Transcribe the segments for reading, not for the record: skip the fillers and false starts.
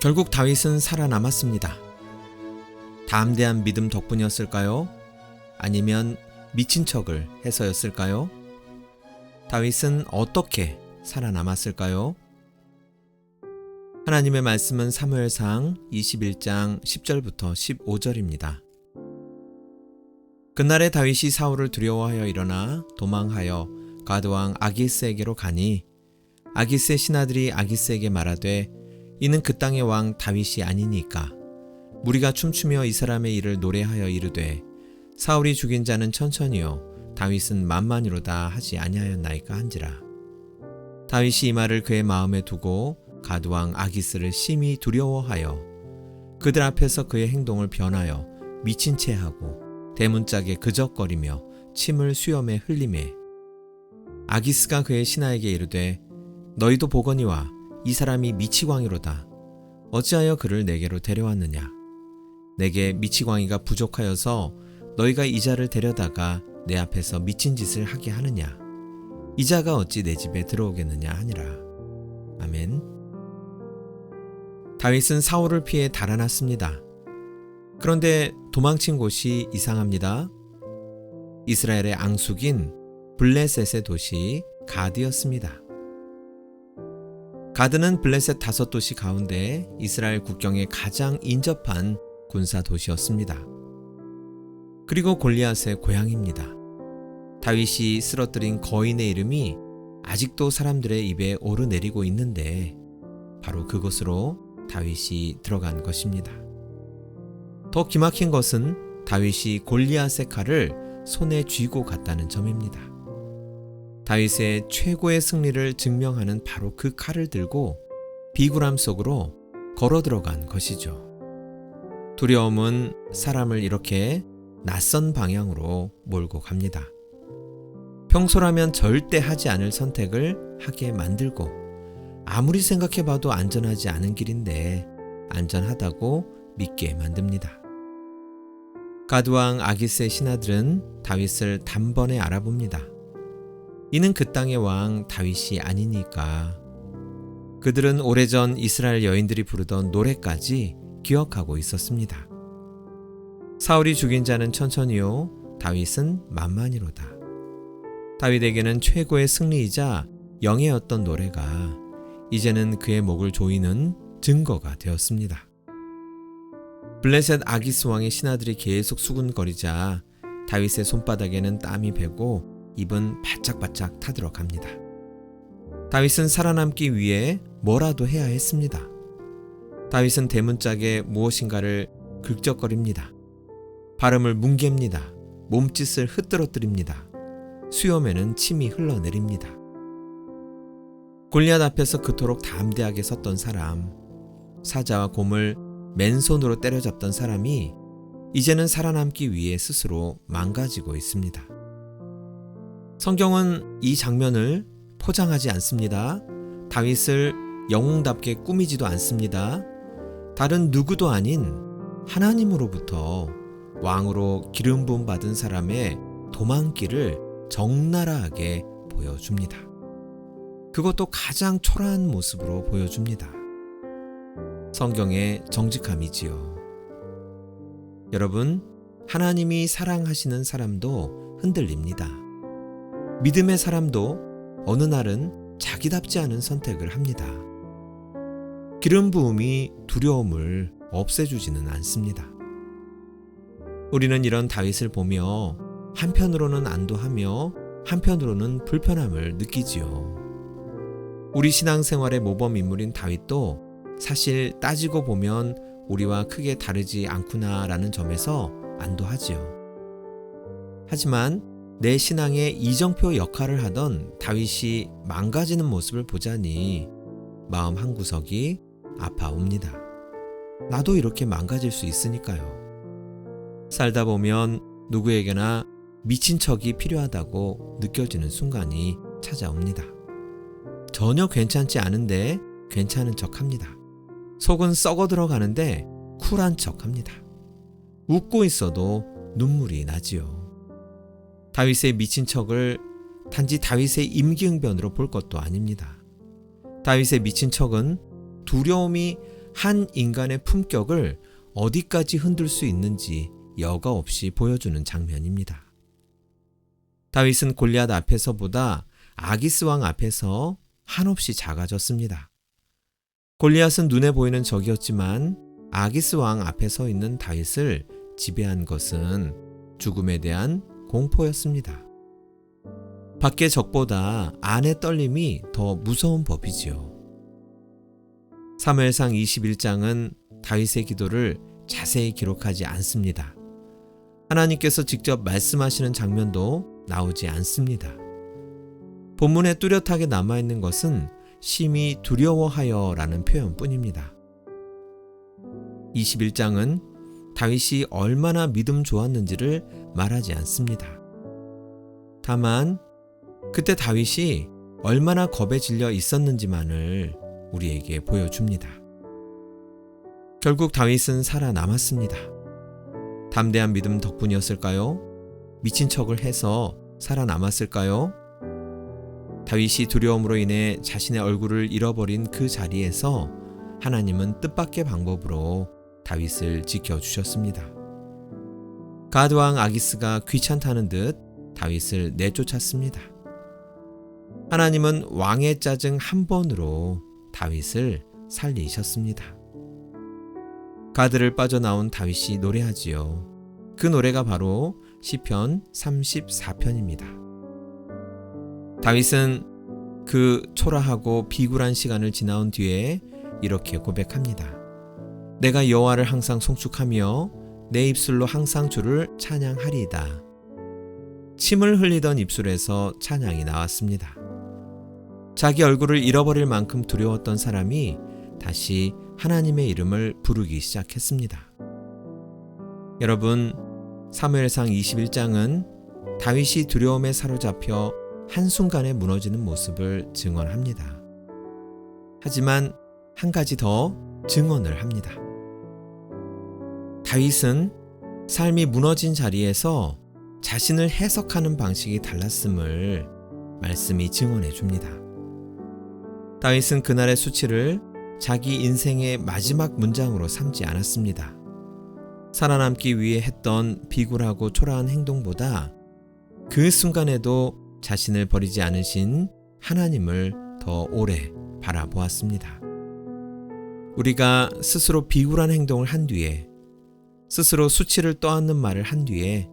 결국 다윗은 살아남았습니다. 담대한 믿음 덕분이었을까요? 아니면 미친 척을 해서였을까요? 다윗은 어떻게 살아남았을까요? 하나님의 말씀은 사무엘상 21장 10절부터 15절입니다. 그날에 다윗이 사울을 두려워하여 일어나 도망하여 가드왕 아기스에게로 가니 아기스의 신하들이 아기스에게 말하되 이는 그 땅의 왕 다윗이 아니니까 무리가 춤추며 이 사람의 일을 노래하여 이르되 사울이 죽인 자는 천천히요 다윗은 만만이로다 하지 아니하였나이까 한지라. 다윗이 이 말을 그의 마음에 두고 가드왕 아기스를 심히 두려워하여 그들 앞에서 그의 행동을 변하여 미친 채 하고 대문짝에 그적거리며 침을 수염에 흘리매 아기스가 그의 신하에게 이르되 너희도 보거니와 이 사람이 미치광이로다. 어찌하여 그를 내게로 데려왔느냐. 내게 미치광이가 부족하여서 너희가 이 자를 데려다가 내 앞에서 미친 짓을 하게 하느냐. 이 자가 어찌 내 집에 들어오겠느냐 하니라. 아멘. 다윗은 사울을 피해 달아났습니다. 그런데 도망친 곳이 이상합니다. 이스라엘의 앙숙인 블레셋의 도시 가드였습니다. 가드는 블레셋 5도시 가운데 이스라엘 국경에 가장 인접한 군사 도시였습니다. 그리고 골리앗의 고향입니다. 다윗이 쓰러뜨린 거인의 이름이 아직도 사람들의 입에 오르내리고 있는데 바로 그곳으로 다윗이 들어간 것입니다. 더 기막힌 것은 다윗이 골리앗의 칼을 손에 쥐고 갔다는 점입니다. 다윗의 최고의 승리를 증명하는 바로 그 칼을 들고 비굴함 속으로 걸어 들어간 것이죠. 두려움은 사람을 이렇게 낯선 방향으로 몰고 갑니다. 평소라면 절대 하지 않을 선택을 하게 만들고 아무리 생각해봐도 안전하지 않은 길인데 안전하다고 믿게 만듭니다. 가드왕 아기스의 신하들은 다윗을 단번에 알아봅니다. 이는 그 땅의 왕 다윗이 아니니까. 그들은 오래전 이스라엘 여인들이 부르던 노래까지 기억하고 있었습니다. 사울이 죽인 자는 천천히요 다윗은 만만이로다. 다윗에게는 최고의 승리이자 영예였던 노래가 이제는 그의 목을 조이는 증거가 되었습니다. 블레셋 아기스 왕의 신하들이 계속 수군거리자 다윗의 손바닥에는 땀이 배고 입은 바짝바짝 타들어갑니다. 다윗은 살아남기 위해 뭐라도 해야 했습니다. 다윗은 대문짝에 무엇인가를 긁적거립니다. 발음을 뭉갭니다. 몸짓을 흩뜨러뜨립니다. 수염에는 침이 흘러내립니다. 골리앗 앞에서 그토록 담대하게 섰던 사람, 사자와 곰을 맨손으로 때려잡던 사람이 이제는 살아남기 위해 스스로 망가지고 있습니다. 성경은 이 장면을 포장하지 않습니다. 다윗을 영웅답게 꾸미지도 않습니다. 다른 누구도 아닌 하나님으로부터 왕으로 기름 부음 받은 사람의 도망길을 적나라하게 보여줍니다. 그것도 가장 초라한 모습으로 보여줍니다. 성경의 정직함이지요. 여러분, 하나님이 사랑하시는 사람도 흔들립니다. 믿음의 사람도 어느 날은 자기답지 않은 선택을 합니다. 기름 부음이 두려움을 없애주지는 않습니다. 우리는 이런 다윗을 보며 한편으로는 안도하며 한편으로는 불편함을 느끼지요. 우리 신앙생활의 모범인물인 다윗도 사실 따지고 보면 우리와 크게 다르지 않구나라는 점에서 안도하지요. 하지만 내 신앙의 이정표 역할을 하던 다윗이 망가지는 모습을 보자니 마음 한구석이 아파옵니다. 나도 이렇게 망가질 수 있으니까요. 살다 보면 누구에게나 미친 척이 필요하다고 느껴지는 순간이 찾아옵니다. 전혀 괜찮지 않은데 괜찮은 척합니다. 속은 썩어 들어가는데 쿨한 척합니다. 웃고 있어도 눈물이 나지요. 다윗의 미친 척을 단지 다윗의 임기응변으로 볼 것도 아닙니다. 다윗의 미친 척은 두려움이 한 인간의 품격을 어디까지 흔들 수 있는지 여과 없이 보여주는 장면입니다. 다윗은 골리앗 앞에서보다 아기스 왕 앞에서 한없이 작아졌습니다. 골리앗은 눈에 보이는 적이었지만 아기스 왕 앞에 서 있는 다윗을 지배한 것은 죽음에 대한 공포였습니다. 밖의 적보다 안의 떨림이 더 무서운 법이지요. 사무엘상 21장은 다윗의 기도를 자세히 기록하지 않습니다. 하나님께서 직접 말씀하시는 장면도 나오지 않습니다. 본문에 뚜렷하게 남아있는 것은 심히 두려워하여 라는 표현뿐입니다. 21장은 다윗이 얼마나 믿음 좋았는지를 말하지 않습니다. 다만 그때 다윗이 얼마나 겁에 질려 있었는지만을 우리에게 보여줍니다. 결국 다윗은 살아남았습니다. 담대한 믿음 덕분이었을까요? 미친 척을 해서 살아남았을까요? 다윗이 두려움으로 인해 자신의 얼굴을 잃어버린 그 자리에서 하나님은 뜻밖의 방법으로 다윗을 지켜주셨습니다. 가드왕 아기스가 귀찮다는 듯 다윗을 내쫓았습니다. 하나님은 왕의 짜증 한 번으로 다윗을 살리셨습니다. 가드를 빠져나온 다윗이 노래하지요. 그 노래가 바로 시편 34편입니다. 다윗은 그 초라하고 비굴한 시간을 지나온 뒤에 이렇게 고백합니다. 내가 여호와를 항상 송축하며 내 입술로 항상 주를 찬양하리이다. 침을 흘리던 입술에서 찬양이 나왔습니다. 자기 얼굴을 잃어버릴 만큼 두려웠던 사람이 다시 하나님의 이름을 부르기 시작했습니다. 여러분, 사무엘상 21장은 다윗이 두려움에 사로잡혀 한순간에 무너지는 모습을 증언합니다. 하지만 한 가지 더 증언을 합니다. 다윗은 삶이 무너진 자리에서 자신을 해석하는 방식이 달랐음을 말씀이 증언해 줍니다. 다윗은 그날의 수치를 자기 인생의 마지막 문장으로 삼지 않았습니다. 살아남기 위해 했던 비굴하고 초라한 행동보다 그 순간에도 자신을 버리지 않으신 하나님을 더 오래 바라보았습니다. 우리가 스스로 비굴한 행동을 한 뒤에, 스스로 수치를 떠안는 말을 한 뒤에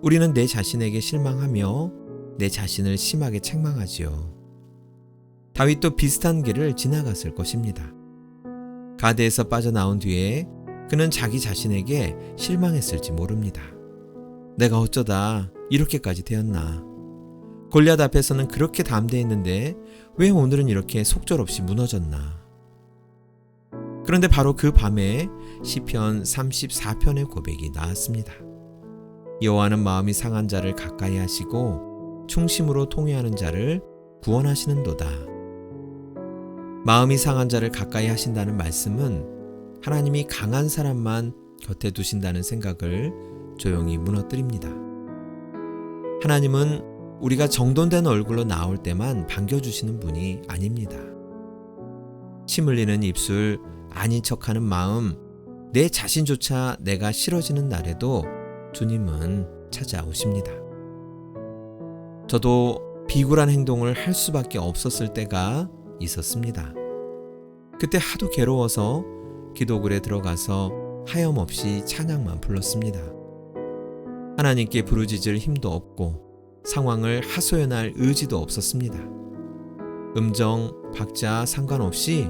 우리는 내 자신에게 실망하며 내 자신을 심하게 책망하지요. 다윗도 비슷한 길을 지나갔을 것입니다. 가드에서 빠져나온 뒤에 그는 자기 자신에게 실망했을지 모릅니다. 내가 어쩌다 이렇게까지 되었나. 골리앗 앞에서는 그렇게 담대했는데 왜 오늘은 이렇게 속절없이 무너졌나. 그런데 바로 그 밤에 시편 34편의 고백이 나왔습니다. 여호와는 마음이 상한 자를 가까이 하시고 충심으로 통회하는 자를 구원하시는도다. 마음이 상한 자를 가까이 하신다는 말씀은 하나님이 강한 사람만 곁에 두신다는 생각을 조용히 무너뜨립니다. 하나님은 우리가 정돈된 얼굴로 나올 때만 반겨주시는 분이 아닙니다. 침 흘리는 입술, 아닌 척하는 마음, 내 자신조차 내가 싫어지는 날에도 주님은 찾아오십니다. 저도 비굴한 행동을 할 수밖에 없었을 때가 있었습니다. 그때 하도 괴로워서 기도글에 들어가서 하염없이 찬양만 불렀습니다. 하나님께 부르짖을 힘도 없고 상황을 하소연할 의지도 없었습니다. 음정, 박자 상관없이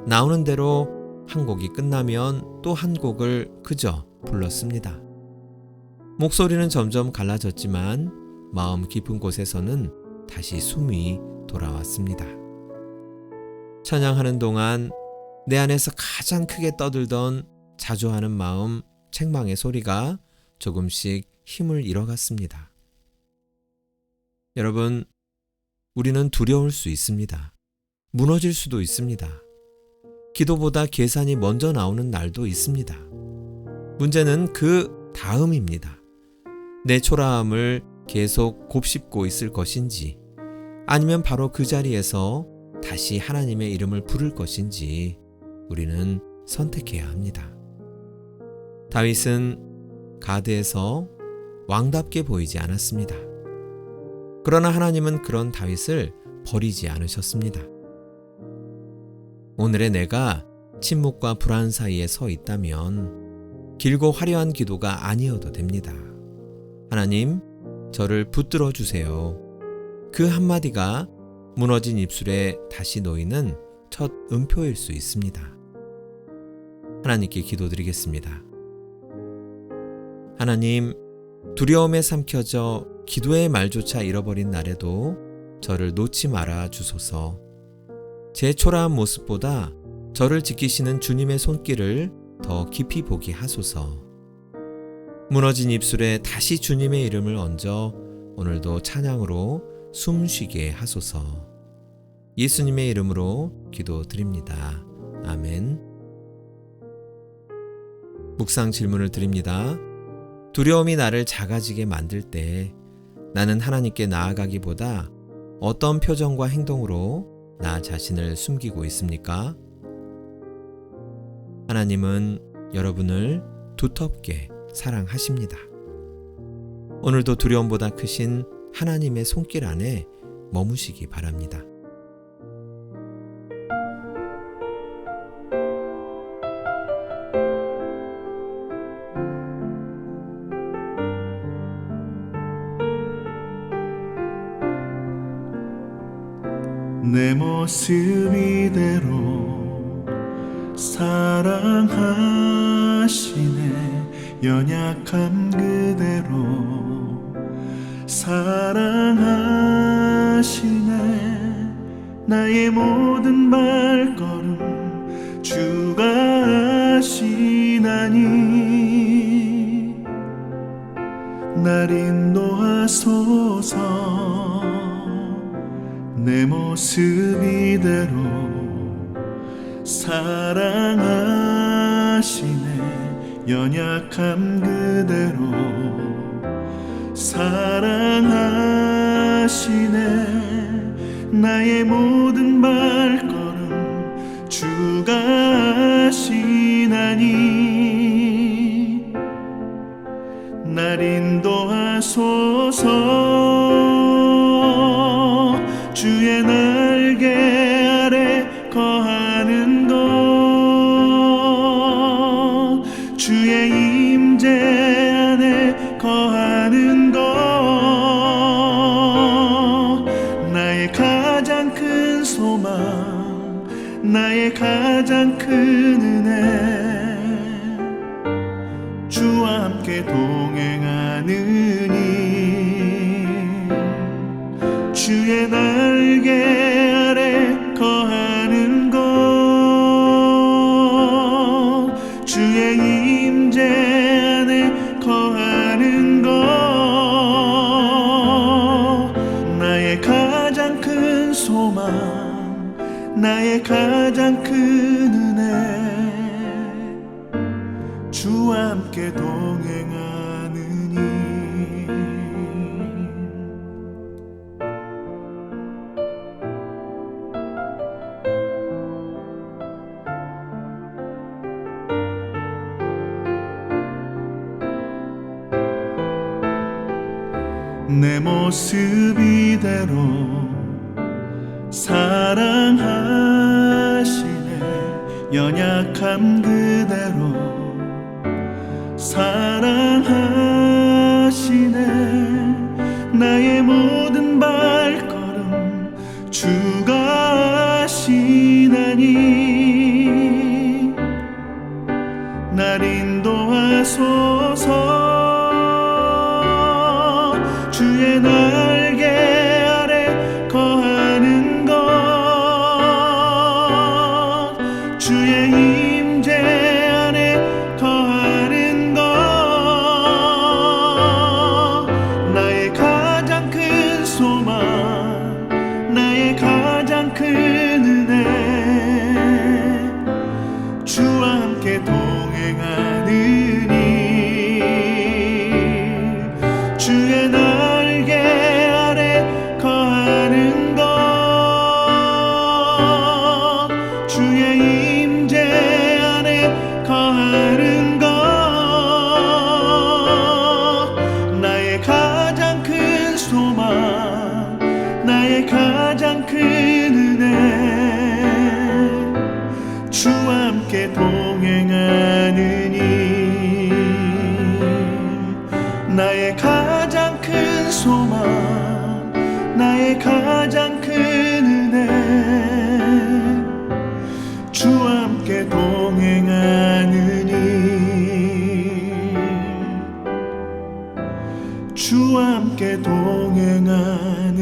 나오는 대로 한 곡이 끝나면 또 한 곡을 그저 불렀습니다. 목소리는 점점 갈라졌지만 마음 깊은 곳에서는 다시 숨이 돌아왔습니다. 찬양하는 동안 내 안에서 가장 크게 떠들던 자조하는 마음, 책망의 소리가 조금씩 힘을 잃어갔습니다. 여러분, 우리는 두려울 수 있습니다. 무너질 수도 있습니다. 기도보다 계산이 먼저 나오는 날도 있습니다. 문제는 그 다음입니다. 내 초라함을 계속 곱씹고 있을 것인지, 아니면 바로 그 자리에서 다시 하나님의 이름을 부를 것인지 우리는 선택해야 합니다. 다윗은 가드에서 왕답게 보이지 않았습니다. 그러나 하나님은 그런 다윗을 버리지 않으셨습니다. 오늘의 내가 침묵과 불안 사이에 서 있다면 길고 화려한 기도가 아니어도 됩니다. 하나님, 저를 붙들어 주세요. 그 한마디가 무너진 입술에 다시 놓이는 첫 음표일 수 있습니다. 하나님께 기도드리겠습니다. 하나님, 두려움에 삼켜져 기도의 말조차 잃어버린 날에도 저를 놓지 말아 주소서. 제 초라한 모습보다 저를 지키시는 주님의 손길을 더 깊이 보게 하소서. 무너진 입술에 다시 주님의 이름을 얹어 오늘도 찬양으로 숨쉬게 하소서. 예수님의 이름으로 기도드립니다. 아멘. 묵상 질문을 드립니다. 두려움이 나를 작아지게 만들 때 나는 하나님께 나아가기보다 어떤 표정과 행동으로 나 자신을 숨기고 있습니까? 하나님은 여러분을 두텁게 사랑하십니다. 오늘도 두려움보다 크신 하나님의 손길 안에 머무시기 바랍니다. 내 모습 이대로 사랑하시네. 연약함 그대로 사랑하시네. 나의 모든 발걸음 주가 하시나니 날 인도하소서. 내 모습 이대로 사랑하시네. 연약함 그대로 사랑하시네. 나의 모든 발걸음 주가 하시나니 날 인도하소서. 주의 날개 아래 거하는 것, 주의 임재 안에 거하는 것, 나의 가장 큰 소망, 나의 가장 큰 은혜, 주와 함께 동행하느니 주의 날개 아래 거하는 것, 주의 임재 안에 거하는 것, 나의 가장 큰 소망, 나의 가장 큰 은혜, 주와 함께 동행하느니 내 모습 이대로 사랑하시네. 연약함 그대로 사랑하시네. 나의 모든 발걸음 주가 하시나니 날 인도하소서. 주의 날개 아래 거하는 것, 주의 임재 안에 거하는 것, 나의 가장 큰 소망, 나의 가장 큰 은혜, 주와 함께 동행하느니 주의 날개 나의 가장 큰 소망 나의 가장 큰 은혜 주와 함께 동행하느니 주와 함께 동행하느니